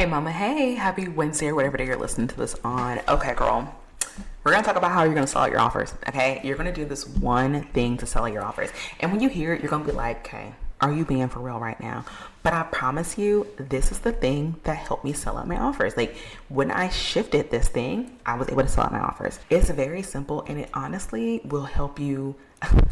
Hey mama, hey, happy Wednesday or whatever day you're listening to this on. Okay, girl. We're gonna talk about how you're gonna sell out your offers. Okay, you're gonna do this one thing to sell out your offers. And when you hear it, you're gonna be like, okay, are you being for real right now? But I promise you, this is the thing that helped me sell out my offers. Like when I shifted this thing, I was able to sell out my offers. It's very simple and it honestly will help you.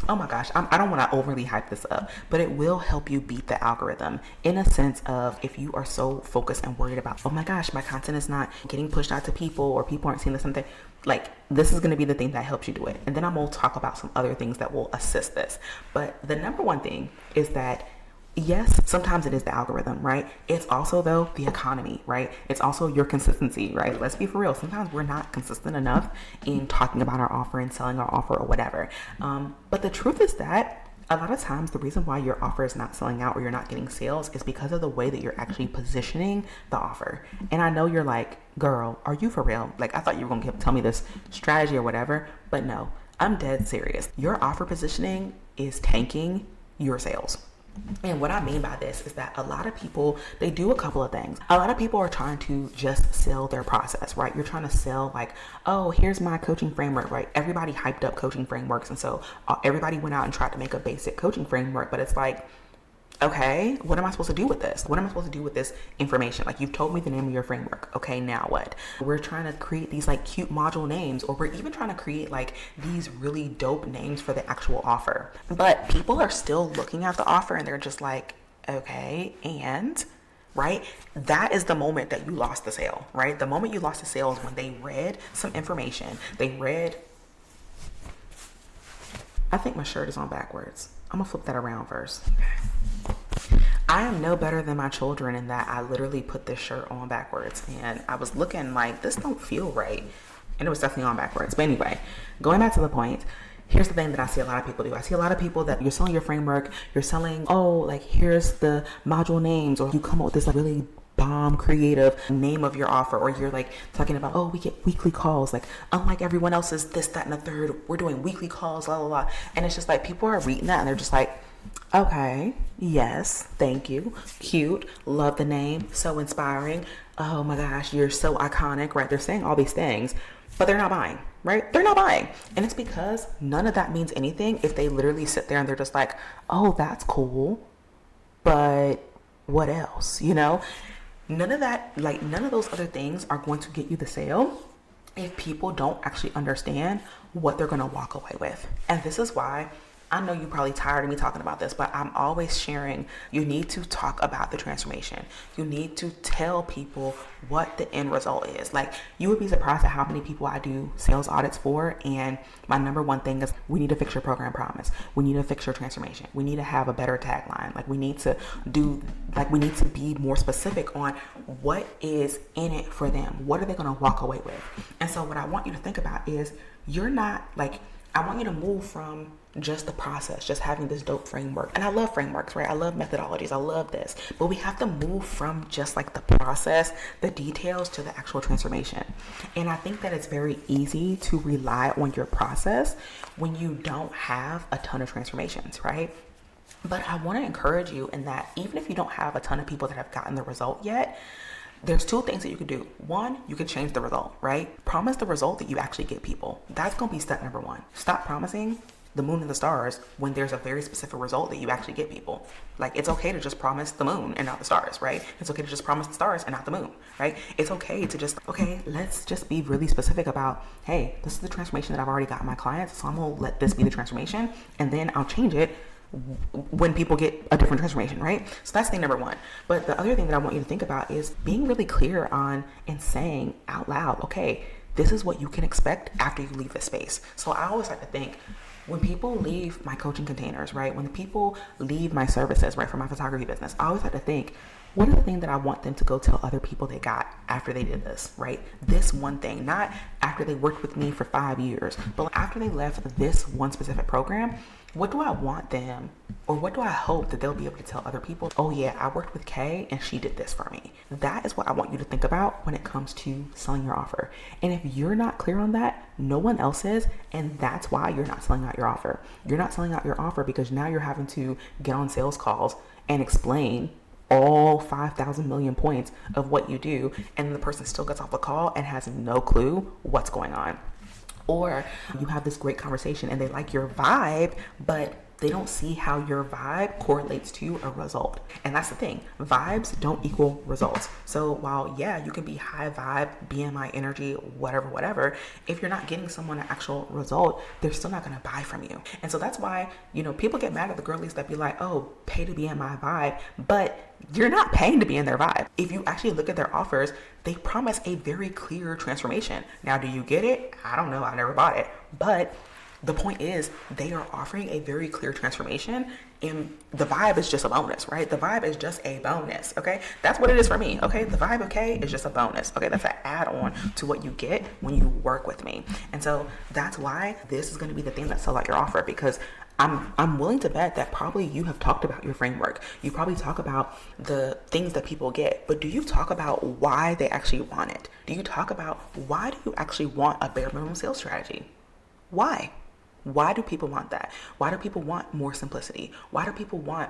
Oh my gosh, I don't want to overly hype this up, but it will help you beat the algorithm in a sense of if you are so focused and worried about, oh my gosh, my content is not getting pushed out to people or people aren't seeing this something, like this is going to be the thing that helps you do it. And then I'm going to talk about some other things that will assist this. But the number one thing is that yes, sometimes it is the algorithm, right? It's also though the economy, right? It's also your consistency, right? Let's be for real. Sometimes we're not consistent enough in talking about our offer and selling our offer or whatever. But the truth is that a lot of times the reason why your offer is not selling out or you're not getting sales is because of the way that you're actually positioning the offer. And I know you're like, girl, are you for real? Like I thought you were going to tell me this strategy or whatever, but no, I'm dead serious. Your offer positioning is tanking your sales. And what I mean by this is that a lot of people, they do a couple of things. A lot of people are trying to just sell their process, right? You're trying to sell like, oh, here's my coaching framework, right? Everybody hyped up coaching frameworks. And so everybody went out and tried to make a basic coaching framework, but it's like, okay, what am I supposed to do with this? What am I supposed to do with this information? Like you've told me the name of your framework. Okay, now what? We're trying to create these like cute module names, or we're even trying to create like these really dope names for the actual offer. But people are still looking at the offer and they're just like, okay, and right? That is the moment that you lost the sale, right? The moment you lost the sale is when they read some information. I think my shirt is on backwards. I'm gonna flip that around first. I am no better than my children in that I literally put this shirt on backwards and I was looking like this don't feel right, and it was definitely on backwards. But anyway, going back to the point, here's the thing that I see a lot of people do. I see a lot of people that you're selling your framework, you're selling, oh, like here's the module names, or you come up with this like really bomb creative name of your offer, or you're like talking about, oh, we get weekly calls, like unlike everyone else's this, that, and the third, we're doing weekly calls, blah, blah, blah. And it's just like people are reading that and they're just like, okay, yes, thank you, cute, love the name, so inspiring, oh my gosh, you're so iconic, right? They're saying all these things, but they're not buying, right? They're not buying. And it's because none of that means anything if they literally sit there and they're just like, oh, that's cool, but what else, you know? None of that, like none of those other things are going to get you the sale if people don't actually understand what they're going to walk away with. And this is why I know you're probably tired of me talking about this, but I'm always sharing, you need to talk about the transformation. You need to tell people what the end result is. Like you would be surprised at how many people I do sales audits for. And my number one thing is we need to fix your program promise. We need to fix your transformation. We need to have a better tagline. Like we need to be more specific on what is in it for them. What are they going to walk away with? And so what I want you to think about is I want you to move from just the process, just having this dope framework. And I love frameworks, right? I love methodologies. I love this. But we have to move from just like the process, the details, to the actual transformation. And I think that it's very easy to rely on your process when you don't have a ton of transformations, right? But I want to encourage you in that even if you don't have a ton of people that have gotten the result yet, there's two things that you can do. One, you can change the result, right? Promise the result that you actually get people. That's going to be step number one. Stop promising the moon and the stars when there's a very specific result that you actually get people. Like it's okay to just promise the moon and not the stars, right? It's okay to just promise the stars and not the moon, right? It's okay to just, okay, let's just be really specific about, hey, this is the transformation that I've already got my clients, so I'm going to let this be the transformation and then I'll change it when people get a different transformation, right? So that's thing number one. But the other thing that I want you to think about is being really clear on and saying out loud, okay, this is what you can expect after you leave this space. So I always like to think when people leave my coaching containers, right? When people leave my services, right, for my photography business, I always like to think, what are the things that I want them to go tell other people they got after they did this, right? This one thing, not after they worked with me for 5 years, but after they left this one specific program, what do I want them, or what do I hope that they'll be able to tell other people? Oh yeah, I worked with Kay and she did this for me. That is what I want you to think about when it comes to selling your offer. And if you're not clear on that, no one else is, and that's why you're not selling out your offer. You're not selling out your offer because now you're having to get on sales calls and explain all 5,000 million points of what you do, and the person still gets off the call and has no clue what's going on. Or you have this great conversation and they like your vibe, but they don't see how your vibe correlates to a result. And that's the thing. Vibes don't equal results. So while, yeah, you can be high vibe, BMI energy, whatever, if you're not getting someone an actual result, they're still not going to buy from you. And so that's why, people get mad at the girlies that be like, oh, pay to be in my vibe, but you're not paying to be in their vibe. If you actually look at their offers, they promise a very clear transformation. Now, do you get it? I don't know. I never bought it. But the point is, they are offering a very clear transformation, and the vibe is just a bonus, right? The vibe is just a bonus, okay? That's what it is for me, okay? The vibe, okay, is just a bonus, okay? That's an add-on to what you get when you work with me. And so that's why this is going to be the thing that sells out your offer, because I'm willing to bet that probably you have talked about your framework. You probably talk about the things that people get, but do you talk about why they actually want it? Do you talk about why do you actually want a bare minimum sales strategy? Why? Why do people want that? Why do people want more simplicity? Why do people want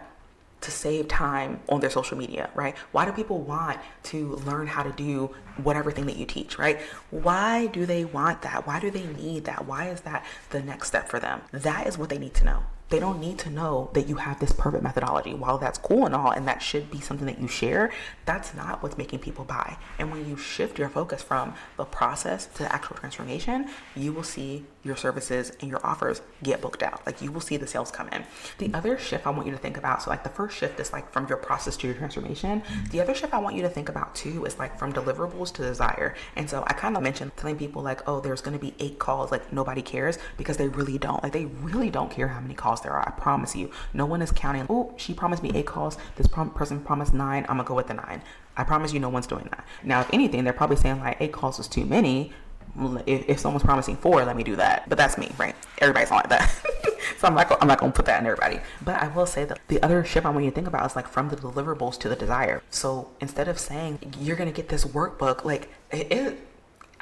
to save time on their social media, right? Why do people want to learn how to do whatever thing that you teach, right? Why do they want that? Why do they need that? Why is that the next step for them? That is what they need to know. They don't need to know that you have this perfect methodology. While that's cool and all, and that should be something that you share, that's not what's making people buy. And when you shift your focus from the process to the actual transformation, you will see your services and your offers get booked out. Like, you will see the sales come in. The other shift I want you to think about, so like the first shift is like from your process to your transformation. The other shift I want you to think about too is like from deliverables to desire. And so I kind of mentioned telling people like, oh, there's going to be 8 calls, like nobody cares, because they really don't. Like, they really don't care how many calls there are. I promise you, no one is counting. Oh, she promised me 8 calls. This person promised 9. I'm gonna go with the 9. I promise you, no one's doing that. Now, if anything, they're probably saying like 8 calls is too many. If someone's promising 4, let me do that. But that's me, right? Everybody's not like that. So I'm not gonna put that on everybody. But I will say that the other shift I want you to think about is like from the deliverables to the desire. So instead of saying you're gonna get this workbook, like I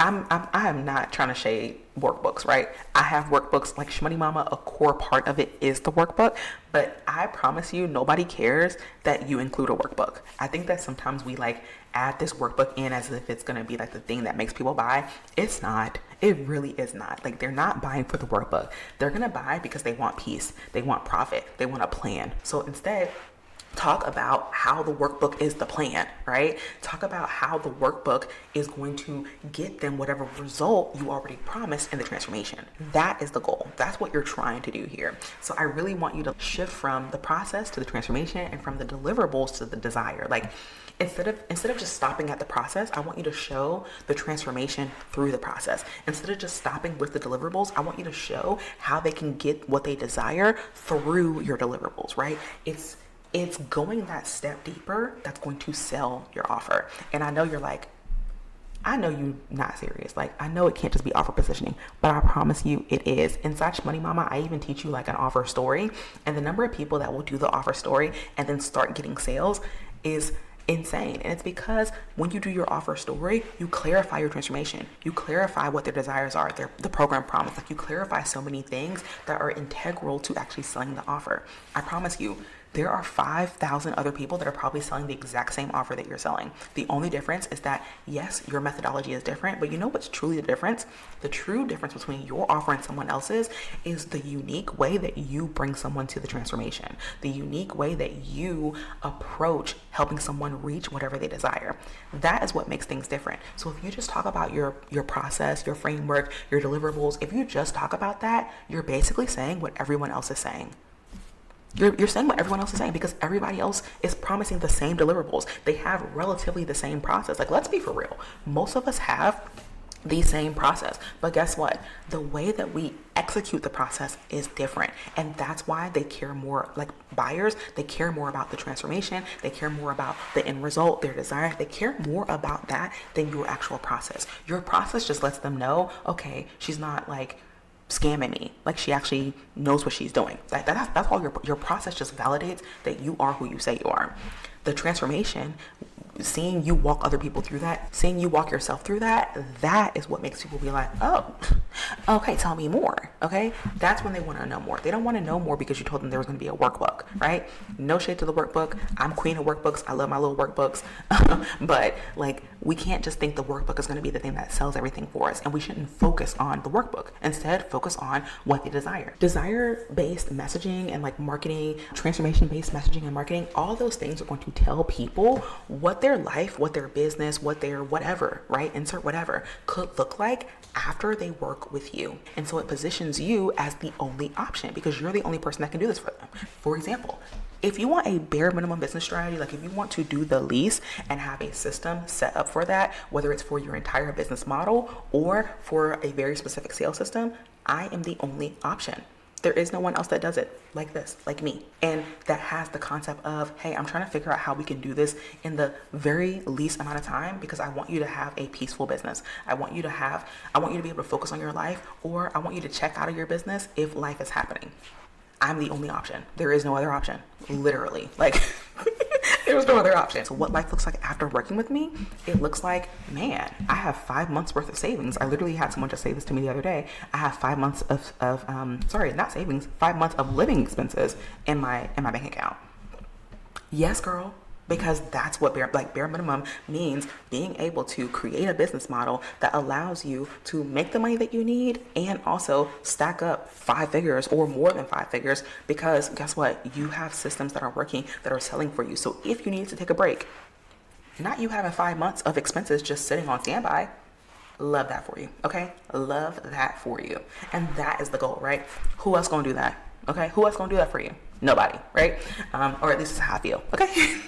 am not trying to shade workbooks, right? I have workbooks like Shmoney Mama. A core part of it is the workbook, but I promise you, nobody cares that you include a workbook. I think that sometimes we like add this workbook in as if it's going to be like the thing that makes people buy. It's not. It really is not. Like, they're not buying for the workbook. They're going to buy because they want peace. They want profit. They want a plan. So instead, talk about how the workbook is the plan, right? Talk about how the workbook is going to get them whatever result you already promised in the transformation. That is the goal. That's what you're trying to do here. So I really want you to shift from the process to the transformation, and from the deliverables to the desire. Like, instead of just stopping at the process, I want you to show the transformation through the process. Instead of just stopping with the deliverables, I want you to show how they can get what they desire through your deliverables, right? It's going that step deeper that's going to sell your offer. And I know you're like, I know you're not serious. Like, I know it can't just be offer positioning, but I promise you it is. Inside Shmoney Mama, I even teach you like an offer story. And the number of people that will do the offer story and then start getting sales is insane. And it's because when you do your offer story, you clarify your transformation. You clarify what their desires are, the program promise. Like, you clarify so many things that are integral to actually selling the offer. I promise you, there are 5,000 other people that are probably selling the exact same offer that you're selling. The only difference is that, yes, your methodology is different, but you know what's truly the difference? The true difference between your offer and someone else's is the unique way that you bring someone to the transformation, the unique way that you approach helping someone reach whatever they desire. That is what makes things different. So if you just talk about your process, your framework, your deliverables, if you just talk about that, you're basically saying what everyone else is saying. You're saying what everyone else is saying, because everybody else is promising the same deliverables. They have relatively the same process. Like, let's be for real. Most of us have the same process, but guess what? The way that we execute the process is different. And that's why they care more, like buyers, they care more about the transformation. They care more about the end result, their desire. They care more about that than your actual process. Your process just lets them know, okay, she's not like scamming me. Like, she actually knows what she's doing. That's all. Your process just validates that you are who you say you are. The transformation, seeing you walk other people through that, seeing you walk yourself through that, that is what makes people be like, oh, Okay, tell me more. Okay, that's when they want to know more. They don't want to know more because you told them there was going to be a workbook, right? No shade to the workbook. I'm queen of workbooks. I love my little workbooks. But like, we can't just think the workbook is going to be the thing that sells everything for us, and we shouldn't focus on the workbook. Instead, focus on what they desire. Desire-based messaging and like marketing, transformation-based messaging and marketing, all those things are going to tell people what their life, what their business, what their whatever, right? Insert whatever could look like after they work with you. And so it positions you as the only option because you're the only person that can do this for them. For example, if you want a bare minimum business strategy, like if you want to do the least and have a system set up for that, whether it's for your entire business model or for a very specific sales system, I am the only option. There is no one else that does it like this, like me. And that has the concept of, hey, I'm trying to figure out how we can do this in the very least amount of time because I want you to have a peaceful business. I want you to be able to focus on your life, or I want you to check out of your business if life is happening. I'm the only option. There is no other option. Literally. Like, there's no other option. So what life looks like after working with me, it looks like, man, I have 5 months worth of savings. I literally had someone just say this to me the other day. I have 5 months of 5 months of living expenses in my bank account. Yes, girl. Because that's what bare minimum means, being able to create a business model that allows you to make the money that you need and also stack up 5 figures or more than 5 figures, because guess what? You have systems that are working, that are selling for you. So if you need to take a break, not you having 5 months of expenses just sitting on standby, love that for you, okay? Love that for you. And that is the goal, right? Who else gonna do that? Okay, who else gonna do that for you? Nobody, right? Or at least it's how I feel, okay?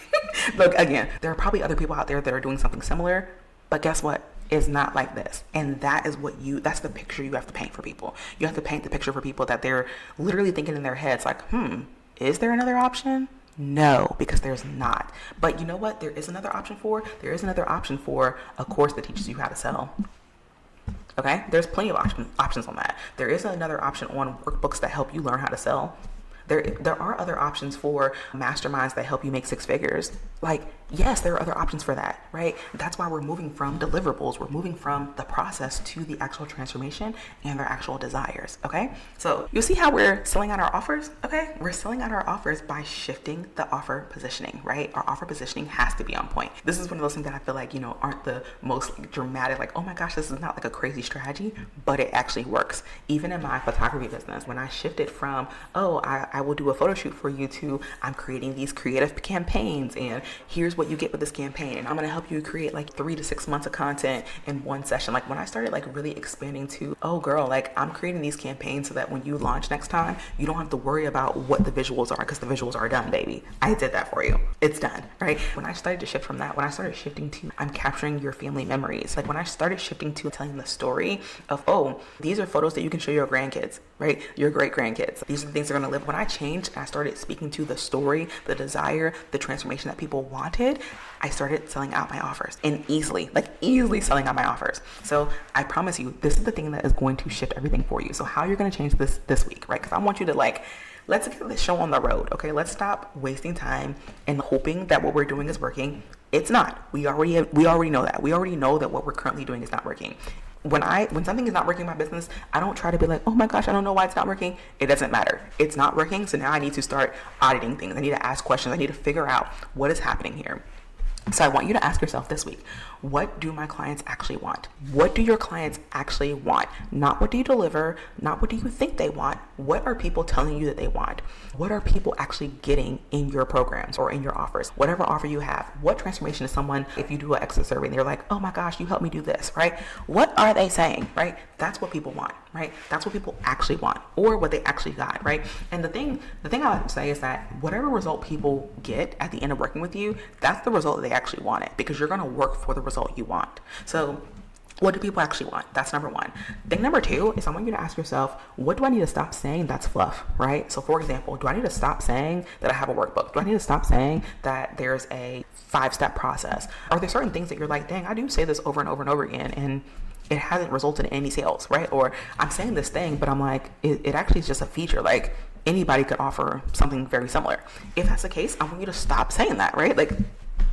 Look, again, there are probably other people out there that are doing something similar, but guess what? It's not like this. And that is that's the picture you have to paint for people. You have to paint the picture for people that they're literally thinking in their heads like, is there another option? No, because there's not. But you know what? There is another option for a course that teaches you how to sell. Okay, there's plenty of options on that. There is another option on workbooks that help you learn how to sell. There are other options for masterminds that help you make 6 figures. Like, yes, there are other options for that, right? That's why we're moving from deliverables. We're moving from the process to the actual transformation and their actual desires, okay? So you see how we're selling out our offers, okay? We're selling out our offers by shifting the offer positioning, right? Our offer positioning has to be on point. This is one of those things that I feel like, aren't the most dramatic, like, oh my gosh, this is not like a crazy strategy, but it actually works. Even in my photography business, when I shifted from, I will do a photo shoot for you to, I'm creating these creative campaigns and here's what you get with this campaign, and I'm going to help you create like 3 to 6 months of content in one session. Like when I started like really expanding to, oh girl, like I'm creating these campaigns so that when you launch next time, you don't have to worry about what the visuals are, because the visuals are done, baby. I did that for you. It's done, right? When I started to shift from that, when I started shifting to, I'm capturing your family memories. Like when I started shifting to telling the story of, oh, these are photos that you can show your grandkids, right? Your great grandkids. These are the things they're going to live. When I changed, I started speaking to the story, the desire, the transformation that people wanted. I started selling out my offers, and easily selling out my offers. So I promise you, this is the thing that is going to shift everything for you. So how you're going to change this week, right? Because I want you to let's get this show on the road. Okay. Let's stop wasting time and hoping that what we're doing is working. It's not. We already know that. We already know that what we're currently doing is not working. When something is not working in my business, I don't try to be like, oh my gosh, I don't know why it's not working. It doesn't matter. It's not working. So now I need to start auditing things. I need to ask questions. I need to figure out what is happening here. So I want you to ask yourself this week, what do my clients actually want? What do your clients actually want? Not what do you deliver, not what do you think they want. What are people telling you that they want? What are people actually getting in your programs or in your offers? Whatever offer you have, what transformation is someone, if you do an exit survey and they're like, oh my gosh, you helped me do this, right? What are they saying, right? That's what people want, right? That's what people actually want, or what they actually got, right? And the thing I like to say is that whatever result people get at the end of working with you, that's the result that they actually wanted, because you're going to work for the result you want. So what do people actually want? That's number one. Thing number two is I want you to ask yourself, what do I need to stop saying that's fluff, right? So for example, do I need to stop saying that I have a workbook? Do I need to stop saying that there's a 5-step process? Are there certain things that you're like, dang, I do say this over and over and over again, and it hasn't resulted in any sales, right? Or I'm saying this thing, but I'm like, it actually is just a feature. Like anybody could offer something very similar. If that's the case, I want you to stop saying that, right? Like,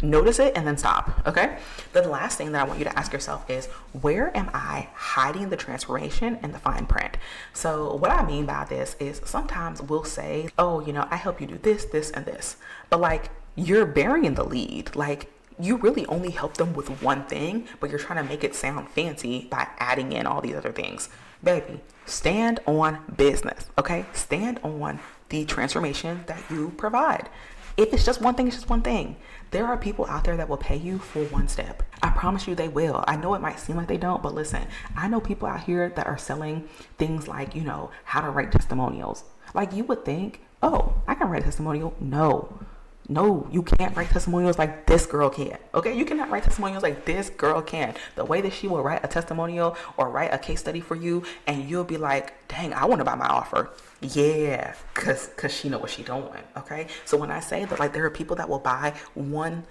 Notice it and then stop, okay? The last thing that I want you to ask yourself is, where am I hiding the transformation and the fine print? So what I mean by this is sometimes we'll say, oh, I help you do this, this, and this. But like, you're burying the lead. Like, you really only help them with one thing, but you're trying to make it sound fancy by adding in all these other things. Baby, stand on business, okay? Stand on the transformation that you provide. If it's just one thing, it's just one thing. There are people out there that will pay you for one step. I promise you they will. I know it might seem like they don't, but listen, I know people out here that are selling things like, how to write testimonials. Like, you would think, oh, I can write a testimonial. No, you can't write testimonials like this girl can. Okay, you cannot write testimonials like this girl can. The way that she will write a testimonial or write a case study for you, and you'll be like, dang, I want to buy my offer. Yeah, cause she know what she doing. Okay, so when I say that, like, there are people that will buy one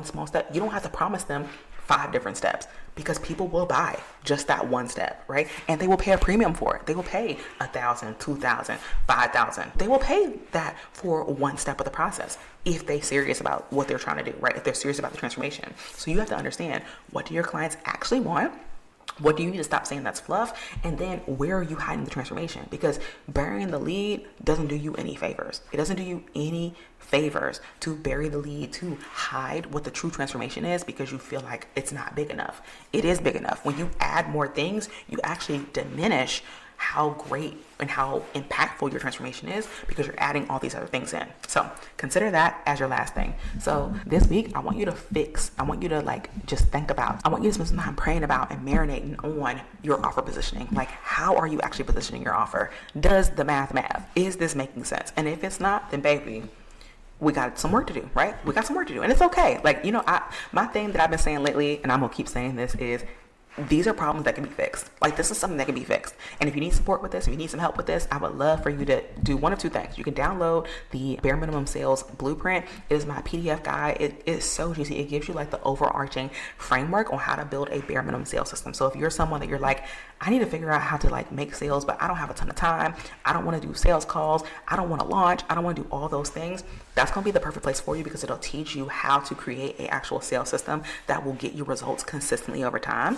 small step, you don't have to promise them 5 different steps, because people will buy just that one step, right? And they will pay a premium for it. They will pay $1,000, $2,000, $5,000. They will pay that for one step of the process if they're serious about what they're trying to do, right? If they're serious about the transformation. So you have to understand, what do your clients actually want? What do you need to stop saying that's fluff? And then where are you hiding the transformation? Because burying the lead doesn't do you any favors. It doesn't do you any favors to bury the lead, to hide what the true transformation is, because you feel like it's not big enough. It is big enough. When you add more things, you actually diminish how great and how impactful your transformation is, because you're adding all these other things in. So consider that as your last thing. So this week, I want you to just think about, I want you to spend some time praying about and marinating on your offer positioning. Like, how are you actually positioning your offer? Does the math? Is this making sense? And if it's not, then baby, we got some work to do, right? We got some work to do, and it's okay. Like, my thing that I've been saying lately, and I'm gonna keep saying this, is these are problems that can be fixed. Like, this is something that can be fixed. And if you need support with this, if you need some help with this, I would love for you to do one of two things. You can download the bare minimum sales blueprint. It is my PDF guide. It is so juicy. It gives you like the overarching framework on how to build a bare minimum sales system. So if you're someone that you're like, I need to figure out how to like make sales, but I don't have a ton of time. I don't want to do sales calls. I don't want to launch. I don't want to do all those things. That's going to be the perfect place for you, because it'll teach you how to create an actual sales system that will get you results consistently over time,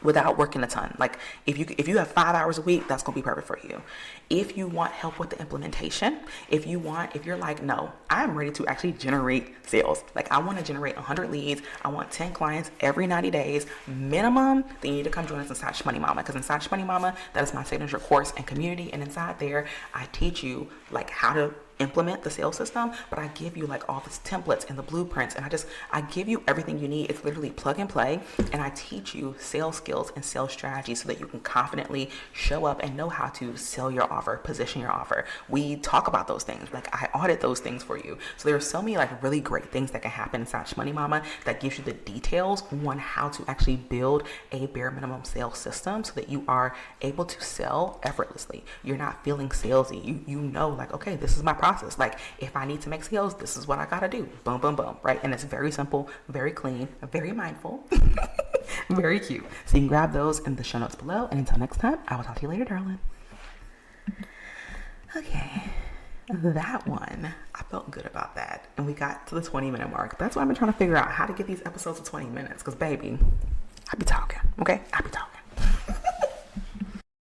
without working a ton. Like, if you have 5 hours a week, that's gonna be perfect for you. If you want help with the implementation, if you're like, no, I'm ready to actually generate sales. Like, I want to generate 100 leads. I want 10 clients every 90 days minimum. Then you need to come join us inside Shmoney Mama, because inside Shmoney Mama, that is my signature course and community. And inside there, I teach you like how to implement the sales system, but I give you like all these templates and the blueprints, and I give you everything you need. It's literally plug and play, and I teach you sales skills and sales strategies so that you can confidently show up and know how to sell your offer, position your offer. We talk about those things. Like, I audit those things for you. So there are so many like really great things that can happen inside Shmoney Mama that gives you the details on how to actually build a bare minimum sales system so that you are able to sell effortlessly. You're not feeling salesy. You know, like, okay, this is my process. Like, if I need to make sales, this is what I gotta do. Boom, boom, boom, right? And it's very simple, very clean, very mindful, very cute. So you can grab those in the show notes below. And until next time, I will talk to you later, darling. Okay, that one, I felt good about that. And we got to the 20-minute mark. That's why I've been trying to figure out how to get these episodes to 20 minutes. Because, baby, I be talking, okay? I be talking.